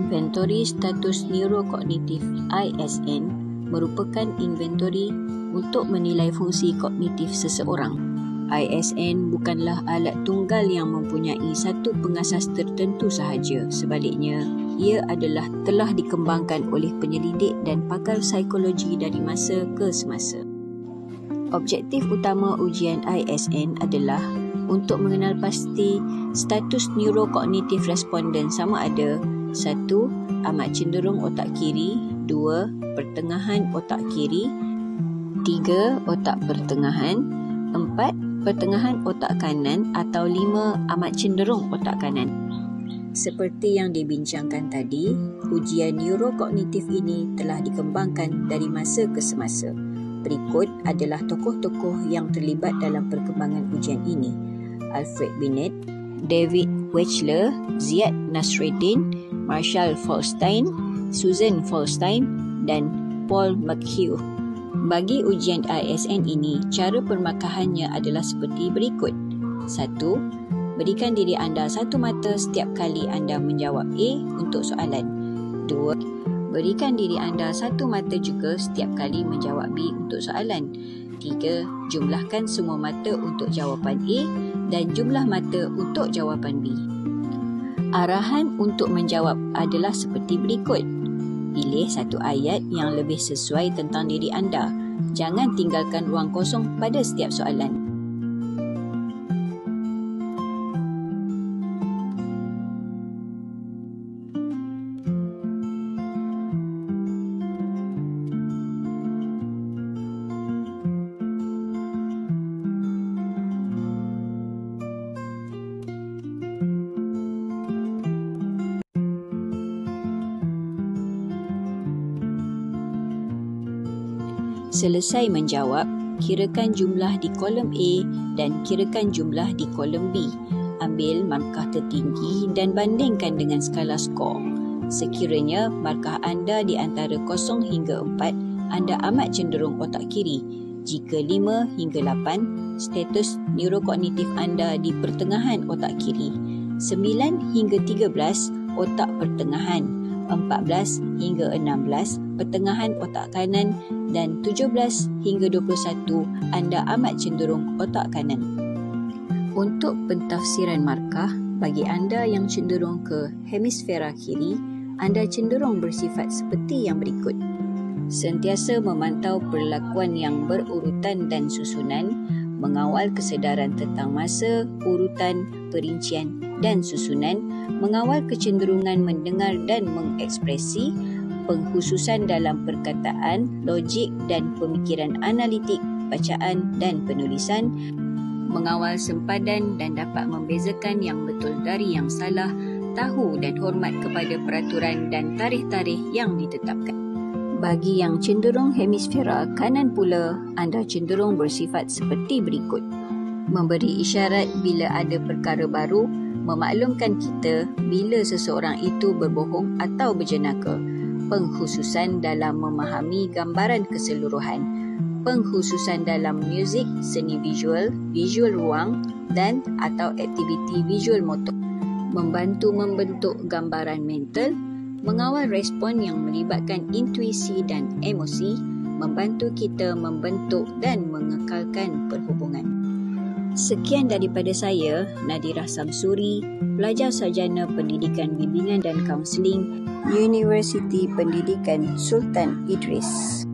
Inventory Status Neurokognitif ISN merupakan inventory untuk menilai fungsi kognitif seseorang. ISN bukanlah alat tunggal yang mempunyai satu pengasas tertentu sahaja. Sebaliknya, ia telah dikembangkan oleh penyelidik dan pakar psikologi dari masa ke semasa. Objektif utama ujian ISN adalah untuk mengenal pasti status neurokognitif responden sama ada 1. Amat cenderung otak kiri, 2. Pertengahan otak kiri, 3. Otak pertengahan, 4. Pertengahan otak kanan atau 5. Amat cenderung otak kanan. Seperti yang dibincangkan tadi, ujian neurokognitif ini telah dikembangkan dari masa ke semasa. Berikut adalah tokoh-tokoh yang terlibat dalam perkembangan ujian ini. Alfred Binet, David Wechsler, Ziad Nasreddin, Marshall Falstein, Susan Falstein dan Paul McHugh. Bagi ujian ISN ini, cara permakahannya adalah seperti berikut. 1. Berikan diri anda satu mata setiap kali anda menjawab A untuk soalan. 2. Berikan diri anda satu mata juga setiap kali menjawab B untuk soalan. 3. Jumlahkan semua mata untuk jawapan A dan jumlah mata untuk jawapan B. Arahan untuk menjawab adalah seperti berikut. Pilih satu ayat yang lebih sesuai tentang diri anda. Jangan tinggalkan ruang kosong pada setiap soalan. Selesai menjawab, kirakan jumlah di kolom A dan kirakan jumlah di kolom B. Ambil markah tertinggi dan bandingkan dengan skala skor. Sekiranya markah anda di antara 0 hingga 4, anda amat cenderung otak kiri. Jika 5 hingga 8, status neurokognitif anda di pertengahan otak kiri. 9 hingga 13, otak pertengahan. 14 hingga 16, pertengahan otak kanan dan 17 hingga 21, anda amat cenderung otak kanan. Untuk pentafsiran markah, bagi anda yang cenderung ke hemisfera kiri, anda cenderung bersifat seperti yang berikut. Sentiasa memantau perlakuan yang berurutan dan susunan, mengawal kesedaran tentang masa, urutan, perincian dan susunan, mengawal kecenderungan mendengar dan mengekspresi, pengkhususan dalam perkataan, logik dan pemikiran analitik, bacaan dan penulisan, mengawal sempadan dan dapat membezakan yang betul dari yang salah, tahu dan hormat kepada peraturan dan tarikh-tarikh yang ditetapkan. Bagi yang cenderung hemisfera kanan pula, anda cenderung bersifat seperti berikut. Memberi isyarat bila ada perkara baru, memaklumkan kita bila seseorang itu berbohong atau berjenaka, pengkhususan dalam memahami gambaran keseluruhan, pengkhususan dalam muzik, seni visual, visual ruang dan atau aktiviti visual motor, membantu membentuk gambaran mental, mengawal respon yang melibatkan intuisi dan emosi, membantu kita membentuk dan mengekalkan perhubungan. Sekian daripada saya, Nadirah Samsuri, pelajar sarjana Pendidikan Bimbingan dan Kaunseling, Universiti Pendidikan Sultan Idris.